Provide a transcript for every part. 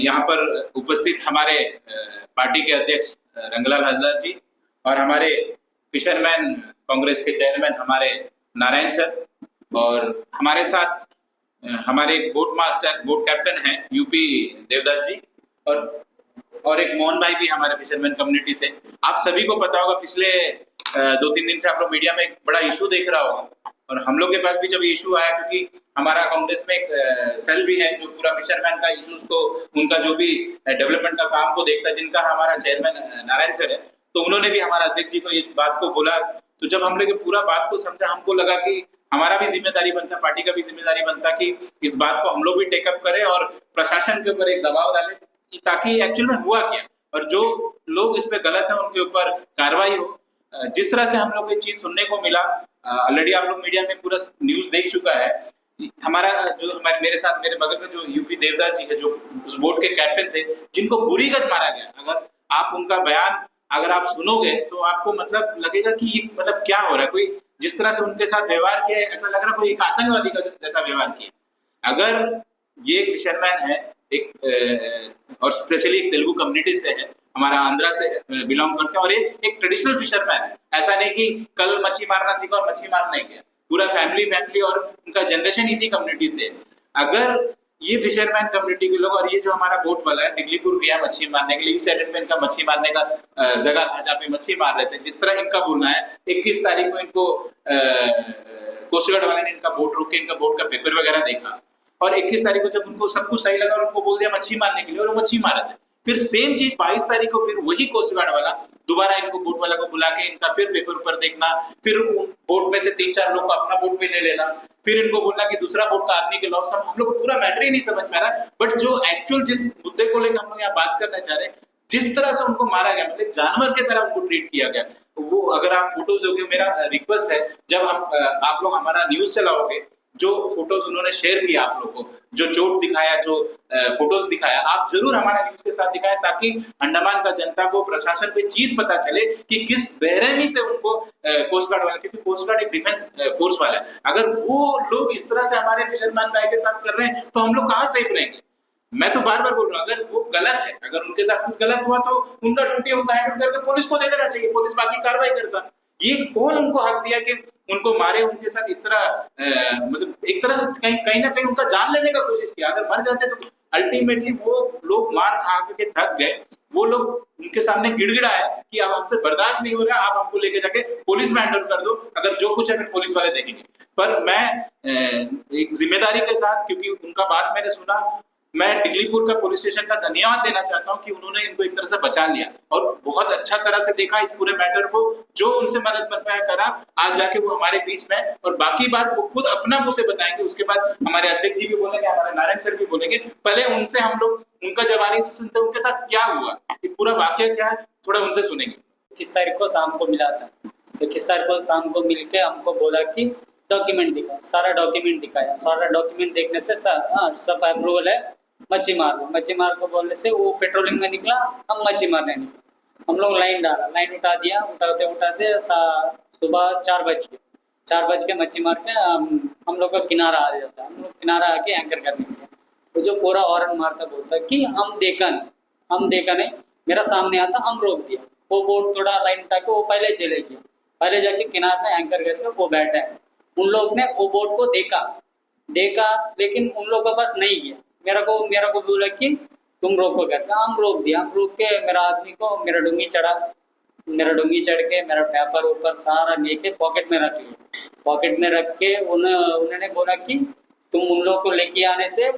यहाँ पर उपस्थित हमारे पार्टी के अध्यक्ष रंगलाल हजरा जी और हमारे फिशरमैन कांग्रेस के चेयरमैन हमारे नारायण सर, और हमारे साथ हमारे एक बोट मास्टर बोट कैप्टन हैं यूपी देवदास जी, और एक मोहन भाई भी हमारे फिशरमैन कम्युनिटी से। आप सभी को पता होगा, पिछले 2-3 दिन से आप लोग मीडिया में एक बड़ा इशू देख रहा होगा, और हम लोग के पास भी जब इशू आया, क्योंकि हमारा कांग्रेस में एक सेल भी है जो पूरा फिशरमैन का इशूज को, उनका जो भी डेवलपमेंट का काम को देखता है, जिनका हमारा चेयरमैन नारायण सर है, तो उन्होंने भी हमारा अध्यक्ष जी को इस बात को बोला। तो जब हम लोग पूरा बात को समझा, हमको लगा कि हमारा भी जिम्मेदारी बनता, पार्टी का भी जिम्मेदारी बनता कि इस बात को हम लोग भी टेकअप करें और प्रशासन के ऊपर एक दबाव डालें, ताकि एक्चुअल में हुआ क्या और जो लोग इस पे गलत है उनके ऊपर कार्रवाई हो। जिस तरह से हम लोग ये चीज सुनने को मिला, ऑलरेडी आप लोग मीडिया में पूरा न्यूज देख चुका है। हमारा जो मेरे साथ मेरे बगल में जो यूपी देवदास जी है, जो उस बोर्ड के कैप्टन थे, जिनको बुरी गत मारा गया, अगर आप उनका बयान अगर आप सुनोगे तो आपको मतलब लगेगा कि ये मतलब क्या हो रहा है। कोई जिस तरह से उनके साथ व्यवहार किया, ऐसा लग रहा है कोई एक आतंकवादी का जैसा व्यवहार किया। अगर ये फिशरमैन है एक और स्पेशली एक तेलुगु कम्युनिटी से है, हमारा आंध्रा से बिलोंग करते हैं, और ये एक ट्रेडिशनल फिशरमैन है। ऐसा नहीं कि कल मच्छी मारना सीखा और मच्छी मारना नहीं गया, पूरा फैमिली और उनका जनरेशन इसी कम्युनिटी से है। अगर ये फिशरमैन कम्युनिटी के लोग, और ये जो हमारा बोट वाला है डिगलीपुर गया मच्छी मारने के लिए, इस साइड पे इनका मच्छी मारने का जगह था जहाँ पे मच्छी मार रहे थे। जिस तरह इनका बोलना है, 21 तारीख को इनको कोस्ट गार्ड वाले ने इनका बोट रोक के इनका बोट का पेपर वगैरह देखा, और 21 तारीख को जब उनको सब कुछ सही लगा और उनको बोल दिया मच्छी मारने के लिए, और वो मच्छी मारा था। फिर सेम चीज 22 तारीख को फिर वही कोस्ट गार्ड वाला दोबारा इनको बोट वाला को बुला के इनका फिर पेपर ऊपर देखना, फिर बोट में से 3-4 लोग को अपना बोट पे ले लेना, फिर इनको बोलना कि दूसरा बोट का आदमी के लॉस। हम लोग को पूरा मैटर ही नहीं समझ में आ रहा। बट जो एक्चुअल जिस मुद्दे को लेकर हम लोग यहाँ बात करना चाह रहे हैं, जिस तरह से उनको मारा गया, मतलब जानवर की तरह उनको ट्रीट किया गया, वो अगर आप फोटोज दोगे, मेरा रिक्वेस्ट है जब हम आप लोग हमारा न्यूज चलाओगे, जो फोटोज उन्होंने शेयर किया आप लोग को, जो चोट दिखाया, जो फोटोज दिखाया, आप जरूर हमारा न्यूज के साथ दिखाएं, ताकि अंडमान का जनता को, प्रशासन को चीज पता चले कि किस बेरहमी से उनको कोस्ट गार्ड वाले, क्योंकि कोस्ट गार्ड एक डिफेंस फोर्स वाला है, अगर वो लोग इस तरह से हमारे फिशरमैन भाई के साथ कर रहे हैं तो हम लोग कहाँ सेफ रहेंगे। मैं तो बार बार बोल रहा हूँ, अगर वो गलत है, अगर उनके साथ कुछ गलत हुआ तो उनका ड्यूटी उनका हैंड करके पुलिस को दे देना चाहिए, पुलिस बाकी कार्रवाई करता। ये कौन उनको हक दिया कि उनको मारे, उनके साथ इस तरह मतलब एक तरह से कहीं ना कहीं उनका जान लेने का कोशिश किया। अगर मर जाते तो अल्टीमेटली वो लोग मार खा के थक गए, वो लोग उनके सामने गिड़गिड़ाया कि अब हमसे बर्दाश्त नहीं हो रहा, आप हमको लेके जाके पुलिस में हैंडओवर कर दो, अगर जो कुछ है फिर पुलिस वाले देखेंगे। पर मैं एक जिम्मेदारी के साथ, क्योंकि उनका बात मैंने सुना, मैं डिगलीपुर का पुलिस स्टेशन का धन्यवाद देना चाहता हूं कि उन्होंने इनको एक तरह से बचा लिया और बहुत अच्छा तरह से देखा इस पूरे मैटर को, जो उनसे मदद बन पाया करा। आज जाके वो हमारे बीच में, और बाकी बात वो खुद अपना मुंह से बताएंगे, उसके बाद हमारे अध्यक्ष जी भी बोलेंगे, हमारे नारायण सर भी बोलेंगे। पहले उनसे हम लोग उनका जवानी से सुनते उनके साथ क्या हुआ, पूरा वाक्य क्या है, थोड़ा उनसे सुनेंगे। 21 तारीख को शाम को मिला था, 21 तारीख को शाम को मिलके हमको बोला कि डॉक्यूमेंट दिखाओ, सारा डॉक्यूमेंट दिखाया। सारा डॉक्यूमेंट देखने से सब अप्रूवल है, मच्छी मार लो। मच्छी मार को बोलने से वो पेट्रोलिंग में निकला, हम मच्छी मारने निकले। हम लोग लाइन डाला, लाइन उठा दिया, उठाते सुबह 4 बज गए। 4 बज के मच्छी मार के हम लोग का किनारा आ जाता है। हम लोग किनारा आके एंकर करने के लिए वो जो पूरा हॉर्न मारता बोलता कि हम देखा नहीं, मेरा सामने आता, हम रोक दिया। वो बोट थोड़ा लाइन उठा के वो पहले चले गया, पहले जाके किनारे में एंकर करके वो बैठा है। उन लोग ने वो बोट को देखा लेकिन उन लोगों के पास नहीं गया। मेरा को बोला कि तुम रोको करके, हम रोक दिया। हम रोक के मेरा आदमी को मेरा डूंगी चढ़ के मेरा पेपर ऊपर सारा लेके पॉकेट में रख लिया। पॉकेट में रख के उन्होंने बोला कि तुम उन लोग को लेके आने से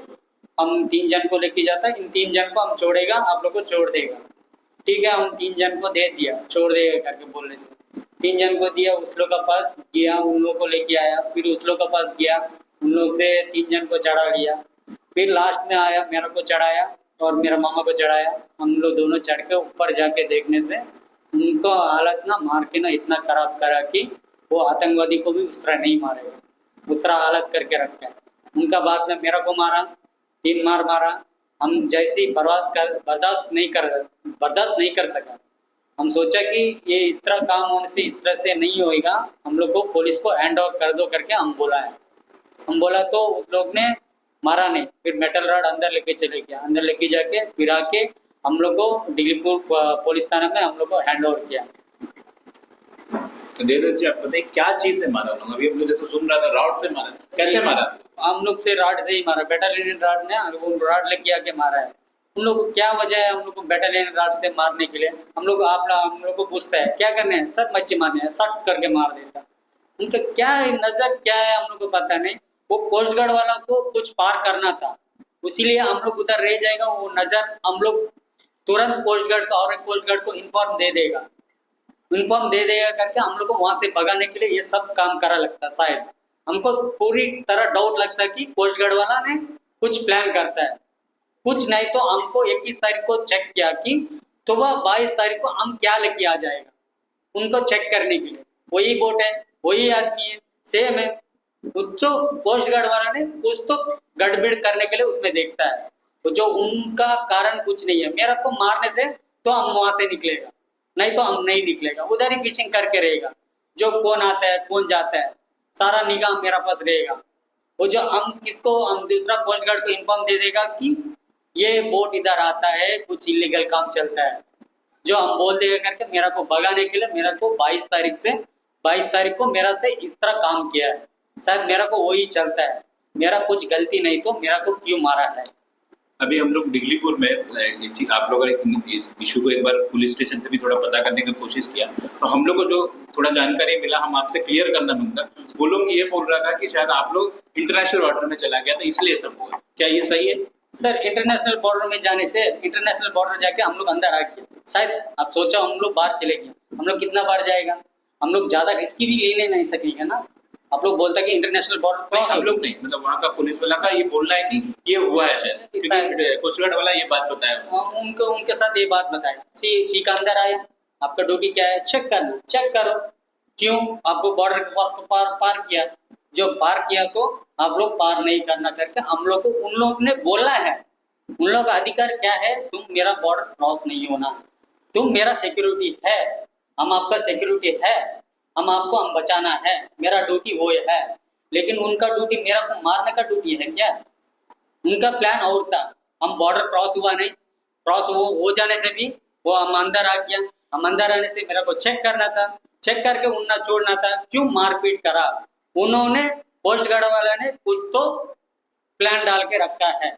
हम 3 जन को लेके जाता है, इन 3 जन को हम छोड़ेगा, आप लोग को छोड़ देगा। ठीक है, हम 3 जन को दे दिया, छोड़ देगा करके बोलने से 3 जन को दिया। उस लोग का पास गया, उन लोग को लेके आया, फिर उस लोग का पास गया, उन लोग से 3 जन को चढ़ा लिया। फिर लास्ट में आया, मेरे को चढ़ाया और मेरा मामा को चढ़ाया। हम लोग दोनों चढ़ के ऊपर जाके देखने से उनको हालत ना मार के ना इतना खराब करा कि वो आतंकवादी को भी उस तरह नहीं मारेगा, उस तरह हालत करके रखा है। उनका बाद में मेरा को मारा, 3 मार मारा। हम जैसे बर्दाश्त नहीं कर सका। हम सोचा कि ये इस तरह काम होने से इस तरह से नहीं होएगा, हम लोग को पुलिस को हैंड ओवर कर दो करके हम बोला तो उस लोग ने मारा नहीं, फिर मेटल रॉड अंदर लेके चले गया, अंदर लेके जाके फिर आके हम लोग को दिल्लीपुर पुलिस थाना में हम लोग को हैंड ओवर किया। तो देवदत्त जी, आप बताइए क्या चीज से मारा लोग? अभी हम लोग जैसे सुन रहा था रॉड से मारा, कैसे मारा? हम लोग से रॉड से ही मारा, बेटालियन रॉड ने वो रॉड लेके आके मारा है। उन लोग को क्या वजह है हम लोग को बेटालियन रॉड से मारने के लिए? हम लोग को पूछता है क्या करने हैं सर, मच्छी मारने हैं, सट करके मार देता। उनका क्या है नजर, क्या है हम लोग को पता नहीं। वो कोस्ट गार्ड वाला को कुछ पार करना था, इसीलिए हम लोग उधर रह जाएगा। वो नजर हम लोग तुरंत कोस्ट गार्ड का और कोस्ट गार्ड को इन्फॉर्म दे देगा करके हम लोग को वहां से भगाने के लिए ये सब काम करा लगता। शायद हमको पूरी तरह डाउट लगता है कि कोस्ट गार्ड वाला ने कुछ प्लान करता है, कुछ नहीं तो हमको 21 तारीख को चेक किया कि तो वह 22 तारीख को हम क्या लेके आ जाएगा उनको चेक करने के लिए। वही बोट है, वही आदमी है, सेम है। कुछ कोस्ट गार्ड वाला ने कुछ तो गड़बड़ करने के लिए उसमें देखता है, तो जो उनका कारण कुछ नहीं है। मेरा को मारने से तो हम वहां से निकलेगा, नहीं तो हम नहीं निकलेगा, उधर ही फिशिंग करके रहेगा। जो कौन आता है कौन जाता है सारा निगाह मेरा पास रहेगा। वो जो हम दूसरा कोस्ट गार्ड को इन्फॉर्म दे देगा कि ये बोट इधर आता है, कुछ इलीगल काम चलता है, जो हम बोल देगा करके मेरा को भगाने के लिए। मेरा को 22 तारीख को मेरा से इस तरह काम किया है, शायद मेरा को वही चलता है। मेरा कुछ गलती नहीं तो मेरा को क्यों मारा है? अभी हम लोग दिल्लीपुर में आप लोगों ने इस इशू को एक बार पुलिस स्टेशन से भी थोड़ा पता करने की कोशिश किया, तो हम लोग को जो थोड़ा जानकारी मिला, हम आपसे क्लियर करना मांगता। वो लोग ये बोल रहा था कि शायद आप लोग इंटरनेशनल बॉर्डर में चला गया था इसलिए सब हुआ, क्या ये सही है? सर इंटरनेशनल बॉर्डर में जाने से, इंटरनेशनल बॉर्डर जाके हम लोग अंदर आ गए। शायद आप सोचा हम लोग बाहर चले गए, हम लोग कितना बार जाएगा? हम लोग ज्यादा रिस्की भी लेने नहीं सकेंगे ना। आप लोग बोलता कि इंटरनेशनल बॉर्डर नहीं, हम लोग नहीं, मतलब वहाँ का पुलिस वाला का ये बोलना है कि ये हुआ है शायद, क्योंकि कोस्ट गार्ड वाला ये बात बताया उनको, उनके साथ ये बात बताया। सी का अंदर आया, आपका ड्यूटी क्या है? चेक करना, चेक करो। क्यों आपको बॉर्डर को पार किया? जो पार किया तो आप लोग पार नहीं करना करके हम लोग को उन लोग ने बोलना है। उन लोग का अधिकार क्या है? तुम मेरा बॉर्डर क्रॉस नहीं होना, तुम मेरा सिक्योरिटी है, हम आपका सिक्योरिटी है, हम बचाना है, मेरा ड्यूटी वो है। लेकिन उनका ड्यूटी मेरा को मारने का ड्यूटी है क्या? उनका प्लान और था। हम बॉर्डर क्रॉस हुआ नहीं, क्रॉस हो जाने से भी वो हम अंदर आ गया। हम अंदर आने से मेरा को चेक करना था, चेक करके उन्ना छोड़ना था। क्यों मारपीट करा? उन्होंने पोस्ट गार्ड वाला ने कुछ तो प्लान डाल के रखा है,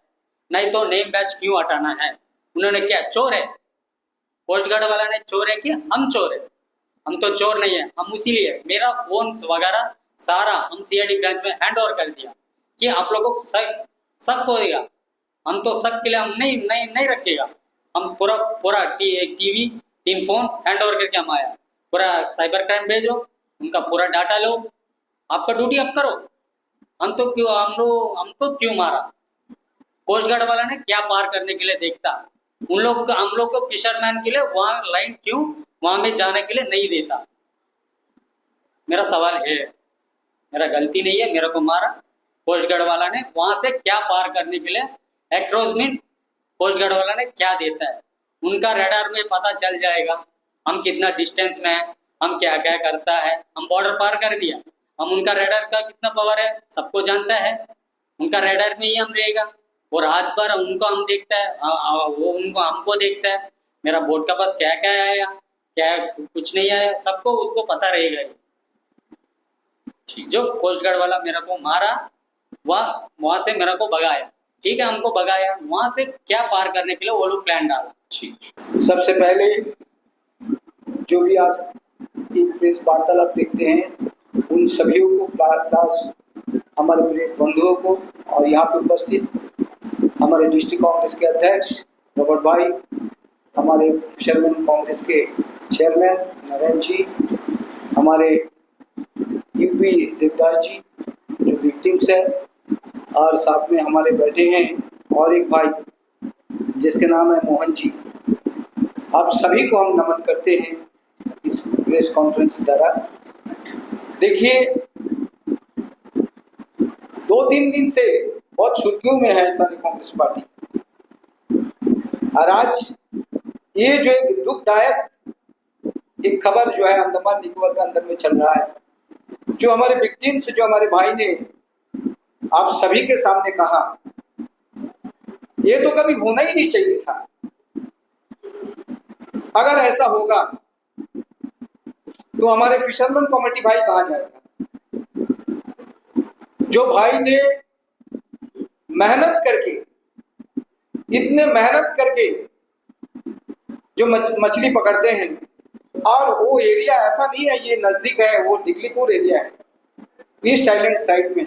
नहीं तो नेम बैच क्यों हटाना है? उन्होंने क्या चोर है? पोस्ट गार्ड वाला ने चोर है कि हम चोर है? हम तो चोर नहीं है। हम इसीलिए मेरा फोन वगैरह सारा हम सीआईडी ब्रांच में हैंड ओवर कर दिया कि आप लोगों को शक होएगा। हम तो शक के लिए हम नहीं रखेगा। हम पूरा टीवी 3 फोन हैंड ओवर करके हम आया। पूरा साइबर क्राइम भेजो, उनका पूरा डाटा लो, आपका ड्यूटी आप करो। हमको क्यों मारा? कोस्ट गार्ड वाला ने क्या पार करने के लिए देखता? हम लोग को फिशरमैन के लिए वहां लाइन क्यों वहां में जाने के लिए नहीं देता? मेरा सवाल है, मेरा गलती नहीं है, मेरे को मारा कोस्ट गार्ड वाला ने। वहां से क्या पार करने के लिए एक्रोचमेंट कोस्ट गार्ड वाला ने क्या देता है? उनका रडार में पता चल जाएगा हम कितना डिस्टेंस में है, हम क्या क्या करता है। हम बॉर्डर पार कर दिया, हम उनका रडार का कितना पावर है सबको जानता है। उनका रडार में ही हम रहेगा और रात भर उनको हम देखता है, वो उनको हमको देखता है। मेरा बोट का पास क्या क्या आया, क्या कुछ नहीं आया, सबको उसको पता रहेगा। जो कोस्ट गार्ड वाला मेरा को मारा, वहां से मेरा को भगाया, ठीक है, हमको भगाया। वहां से क्या पार करने के लिए वो लोग प्लान डाला। सबसे पहले जो भी आज प्रेस वार्तालाप देखते हैं उन सभी को प्लस हमारे प्रेस बंधुओं को और यहाँ पे उपस्थित हमारे डिस्ट्रिक्ट कांग्रेस के अध्यक्ष रॉबर्ट भाई, हमारे फिशरमैन कांग्रेस के चेयरमैन नारायण जी, हमारे यूपी देवदास जी जो विक्टिम्स है, और साथ में हमारे बैठे हैं और एक भाई जिसके नाम है मोहन जी। आप सभी को हम नमन करते हैं इस प्रेस कॉन्फ्रेंस द्वारा। देखिए 2-3 दिन से बहुत सुर्खियों में है सारी कांग्रेस पार्टी, और आज ये जो एक दुखदायक एक खबर जो है अंडमान निकोबार के अंदर में चल रहा है, जो हमारे विक्टिम्स, जो हमारे भाई ने आप सभी के सामने कहा ये तो कभी होना ही नहीं चाहिए था। अगर ऐसा होगा तो हमारे फिशरमैन कमेटी भाई कहाँ जाएगा? जो भाई ने मेहनत करके, इतने मेहनत करके जो मछली पकड़ते हैं, और वो एरिया ऐसा नहीं है ये नजदीक है, वो डिगलीपुर एरिया है, ईस्ट आइलैंड साइड में,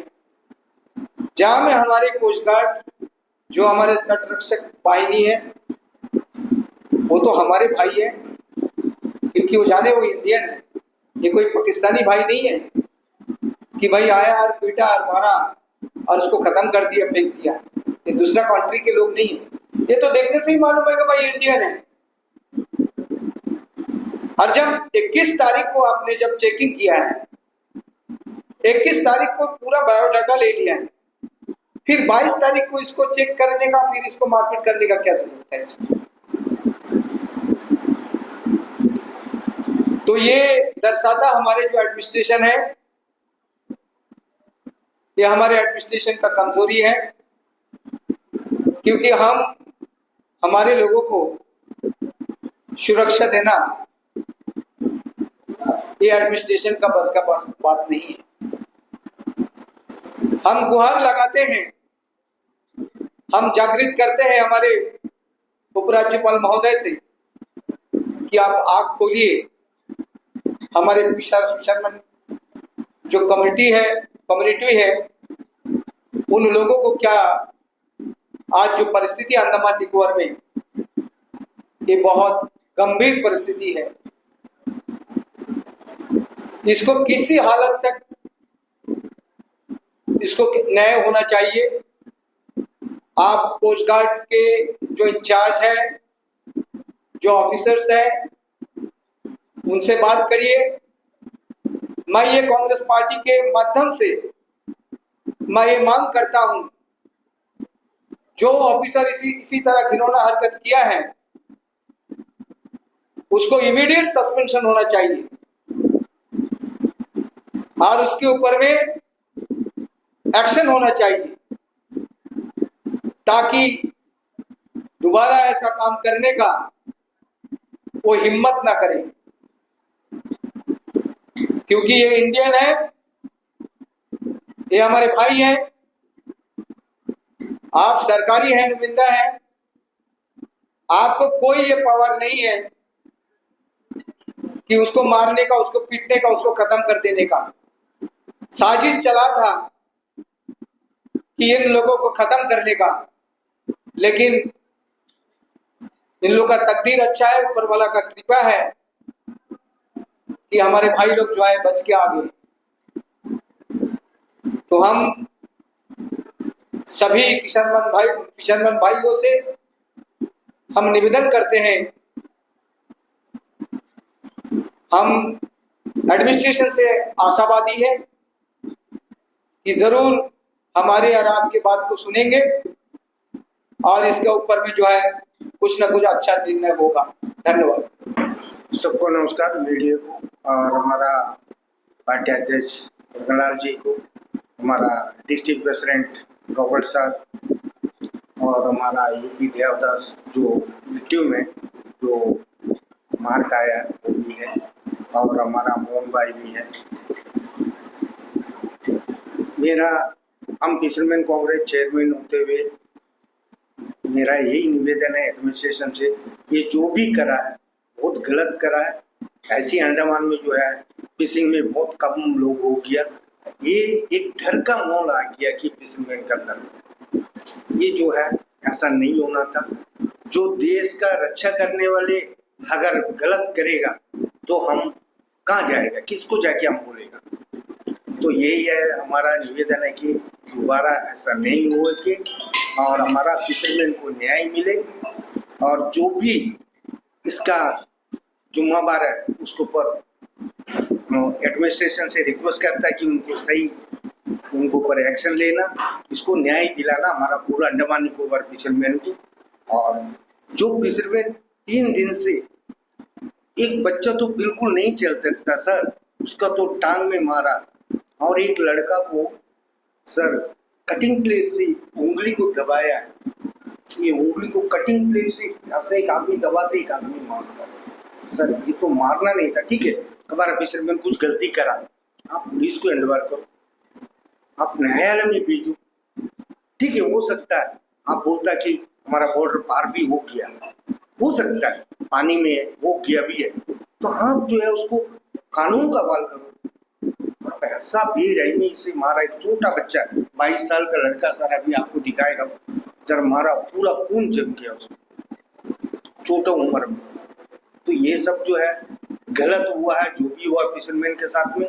जहां में हमारे कोस्ट गार्ड जो हमारे तटरक्षक बाहिनी है वो तो हमारे भाई है, क्योंकि वो जाने वो इंडियन है, ये कोई पाकिस्तानी भाई नहीं है कि भाई आया और पीटा और मारा और उसको खत्म कर दिया, फेंक दिया। ये दूसरा कंट्री के लोग नहीं है, ये तो देखने से ही मालूम है कि भाई इंडियन है। और जब 21 तारीख को आपने जब चेकिंग किया है, 21 तारीख को पूरा बायोडाटा ले लिया है, फिर 22 तारीख को इसको चेक करने का, फिर इसको मार्केट करने का क्या जरूरत है इसमें? तो ये दर्शाता हमारे जो एडमिनिस्ट्रेशन है, ये हमारे एडमिनिस्ट्रेशन का कमजोरी है, क्योंकि हम हमारे लोगों को सुरक्षा देना ये एडमिनिस्ट्रेशन का बस का बात नहीं है। हम गुहार लगाते हैं, हम जागृत करते हैं हमारे उपराज्यपाल महोदय से कि आप आंख खोलिए, हमारे फिशरमैन जो कम्युनिटी है उन लोगों को क्या आज जो परिस्थिति अंडमान निकोबार में, ये बहुत गंभीर परिस्थिति है, इसको किसी हालत तक इसको न्याय होना चाहिए। आप कोस्ट गार्ड्स के जो इंचार्ज है, जो ऑफिसर्स हैं, उनसे बात करिए। मैं ये कांग्रेस पार्टी के माध्यम से मैं ये मांग करता हूं, जो ऑफिसर इसी तरह घिनौना हरकत किया है उसको इमीडिएट सस्पेंशन होना चाहिए और उसके ऊपर में एक्शन होना चाहिए, ताकि दोबारा ऐसा काम करने का वो हिम्मत ना करे, क्योंकि ये इंडियन है, ये हमारे भाई हैं। आप सरकारी है, नुमाइंदा है, आपको कोई ये पावर नहीं है कि उसको मारने का, उसको पीटने का, उसको खत्म कर देने का। साजिश चला था कि इन लोगों को खत्म करने का, लेकिन इन लोगों का तकदीर अच्छा है, ऊपर वाला का कृपा है कि हमारे भाई लोग जो है बच के आ गए। तो हम सभी फिशरमैन भाइयों से हम निवेदन करते हैं, हम एडमिनिस्ट्रेशन से आशावादी है कि जरूर हमारे और आपकी बात को सुनेंगे और इसके ऊपर में जो है कुछ ना कुछ अच्छा निर्णय होगा। धन्यवाद। सबको नमस्कार, मीडिया को और हमारा पार्टी अध्यक्ष रंगलाल जी को, हमारा डिस्ट्रिक्ट प्रेसिडेंट रॉबर्ट सर और हमारा यूपी देवदास जो मृत्यु में जो मार खाया वो भी है, और हमारा मोहन भाई भी है। मेरा हम फिशरमैन कांग्रेस चेयरमैन होते हुए मेरा यही निवेदन है एडमिनिस्ट्रेशन से, ये जो भी करा है बहुत गलत करा है। ऐसी अंडमान में जो है फिशिंग में बहुत कम लोग हो गया, ये एक डर का माहौल आ गया कि फिशरमैन का अंदर ये जो है ऐसा नहीं होना था। जो देश का रक्षा करने वाले अगर गलत करेगा तो हम कहाँ जाएगा, किसको जाके हम बोलेगा। तो यही है हमारा निवेदन है कि दोबारा ऐसा नहीं हो के और हमारा फिशरमैन को न्याय मिले, और जो भी इसका जुम्मेदार है उसको पर एडमिनिस्ट्रेशन से रिक्वेस्ट करता है कि उनको पर एक्शन लेना, इसको न्याय दिलाना हमारा पूरा अंडमान निकोबार फिशरमैन को। और जो फिशरमैन 3 दिन से एक बच्चा तो बिल्कुल नहीं चल सकता सर, उसका तो टांग में मारा, और एक लड़का को सर कटिंग प्लेट से उंगली को दबाया, ये उंगली को कटिंग प्लेट से ऐसे एक आदमी दबाते एक आदमी मारता है। सर ये तो मारना नहीं था। ठीक है, हमारा फिशरमैन कुछ गलती करा, आप पुलिस को एंडवार करो, आप न्यायालय में भेजो। ठीक है, हो सकता है आप बोलता कि हमारा बॉर्डर पार भी हो गया, हो सकता है पानी में वो किया भी है, तो आप जो है उसको कानून का हवाल करो। आप ऐसा बेरहमी से मारा, एक छोटा बच्चा 22 साल का लड़का, सर अभी आपको दिखाएगा, जब मारा पूरा खून जम गया उसको छोटा उम्र में। तो ये सब जो है गलत हुआ है, जो भी हुआ फिशरमैन के साथ में।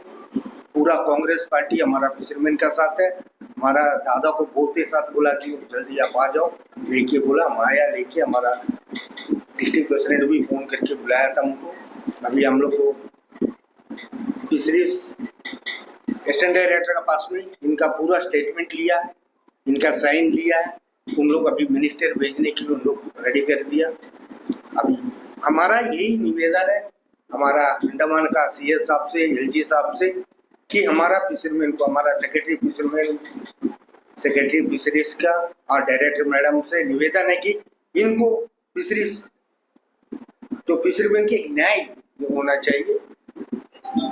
पूरा कांग्रेस पार्टी हमारा फिशरमैन का साथ है। हमारा दादा को बोलते साथ बोला कि जल्दी आप आ जाओ, लेके बोला माया लेके। हमारा डिस्ट्रिक्ट प्रेसिडेंट भी फोन करके बुलाया था उनको। अभी हम लोग को फिशरीज असिस्टेंट डायरेक्टर का पास में इनका पूरा स्टेटमेंट लिया, इनका साइन लिया है। उन लोग अभी मिनिस्टर भेजने के लिए उन लोग रेडी कर दिया। अभी हमारा यही निवेदन है हमारा अंडमान का सीएस साहब से, एलजी साहब से, कि हमारा फिशरमैन को, हमारा सेक्रेटरी फिशरीज का और डायरेक्टर मैडम से निवेदन है कि इनको फिशरीज जो फिशरमैन के एक न्याय होना चाहिए।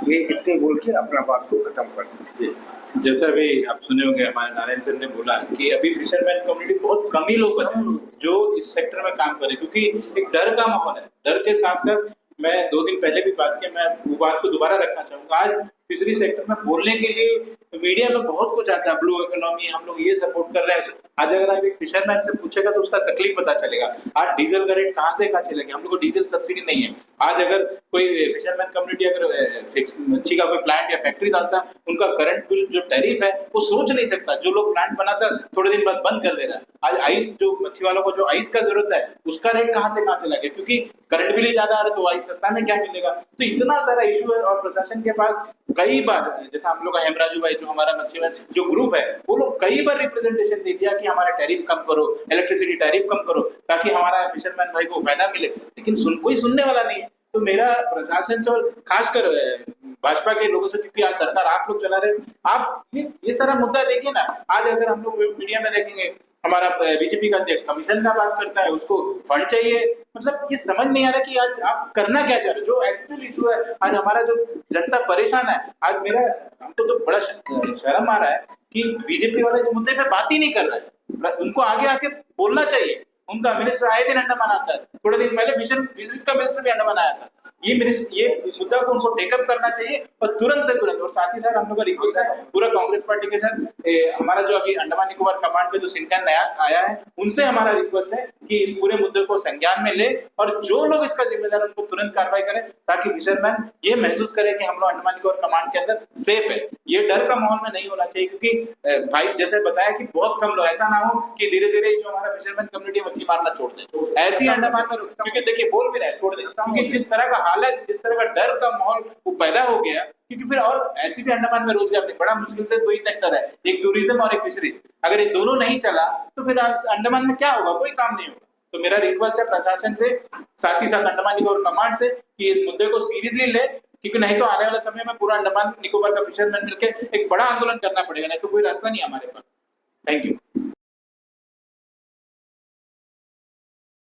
ये इतने बोल के अपना बात को खत्म करते हैं। जैसा अभी आप सुने होंगे हमारे नारायण सर ने बोला कि अभी फिशरमैन कम्युनिटी बहुत कम ही लोग हैं जो इस सेक्टर में काम करें, क्योंकि एक डर का माहौल है। डर के साथ साथ मैं 2 दिन पहले भी बात किया, मैं वो बात को दोबारा रखना चाहूंगा। आज फिशरी सेक्टर में बोलने के लिए मीडिया में बहुत कुछ आता है, ब्लू इकोनॉमी, हम लोग ये सपोर्ट कर रहे हैं। आज अगर आप एक फिशरमैन से पूछेगा तो उसका तकलीफ पता चलेगा। आज डीजल का रेट कहाँ से कहाँ चलेगा, हम लोग को डीजल सब्सिडी नहीं है। आज अगर कोई फिशरमैन कम्युनिटी अगर मच्छी का कोई प्लांट या फैक्ट्री डालता, उनका करंट बिल जो टैरिफ है वो सोच नहीं सकता। जो लोग प्लांट बनाता थोड़े दिन बाद बंद कर दे रहा है। आज आइस, जो मच्छी वालों को जो आइस का जरूरत है, उसका रेट कहाँ से कहाँ चला गया, क्योंकि करंट बिल ही ज्यादा आ रहा है तो आइस सस्ता में क्या मिलेगा। तो इतना सारा इशू है और प्रशासन के पास कई बार, जैसा हम लोग का हेमराजू भाई जो हमारा मच्छी जो ग्रुप है, वो लोग कई बार रिप्रेजेंटेशन दे दिया कि हमारा टैरिफ कम करो, इलेक्ट्रिसिटी टैरिफ कम करो, ताकि हमारा फिशरमैन भाई को फायदा मिले, लेकिन कोई सुनने वाला नहीं है। तो मेरा प्रशासन से और खासकर भाजपा के लोगों से, क्योंकि आज सरकार आप लोग चला रहे, आप ये सारा मुद्दा देखिए ना। आज अगर हम लोग मीडिया में देखेंगे, हमारा बीजेपी का अध्यक्ष कमीशन का बात करता है, उसको फंड चाहिए। मतलब ये समझ नहीं आ रहा कि आज आप करना क्या चाह रहे हो। जो एक्चुअल इशू है, आज हमारा जो जनता परेशान है, आज मेरा हमको तो बड़ा शर्म आ रहा है कि बीजेपी वाला इस मुद्दे पे बात ही नहीं कर रहा है। उनको आगे आके बोलना चाहिए। उनका मिनिस्टर आए दिन अंडमान आता है, थोड़े दिन पहले फिशरीज का मिनिस्टर भी अंडमान आया था। ये मुद्दा को उनको टेकअप करना चाहिए और तुरंत से तुरंत। और साथ ही साथ हम लोग का रिक्वेस्ट है पूरा कांग्रेस पार्टी के साथ, हमारा जो अभी अंडमान निकोबार कमांड पे जो सिंकन नया आया है, उनसे हमारा रिक्वेस्ट है कि इस पूरे मुद्दे को संज्ञान में ले और जो लोग इसका जिम्मेदार उनको तुरंत कार्रवाई करें, ताकि फिशरमैन ये महसूस करे कि हम लोग अंडमान निकोबार कमांड के अंदर सेफ है। ये डर का माहौल में नहीं होना चाहिए, क्योंकि भाई जैसे बताया कि बहुत कम लोग, ऐसा ना हो कि धीरे धीरे जो हमारा फिशरमैन कम्युनिटी मच्छी मारना छोड़ दे। ऐसी अंडमान में, क्योंकि देखिए बोल भी रहे छोड़ दे, क्योंकि जिस तरह का हालत, जिस तरह का डर का माहौल वो पैदा हो गया, क्योंकि फिर और ऐसी भी अंडमान में रोजगार नहीं, बड़ा मुश्किल से 2 ही सेक्टर है, एक टूरिज्म और एक फिशरीज। अगर ये दोनों नहीं चला तो फिर अंडमान में क्या होगा, कोई काम नहीं होगा। तो मेरा रिक्वेस्ट है प्रशासन से, साथ ही साथ अंडमान निकोबार कमांड से, कि इस मुद्दे को सीरियसली ले, क्योंकि नहीं तो आने वाले समय में पूरा अंडमान निकोबार का फिशरमैन मिलकर एक बड़ा आंदोलन करना पड़ेगा, नहीं तो कोई रास्ता नहीं हमारे पास। Thank you.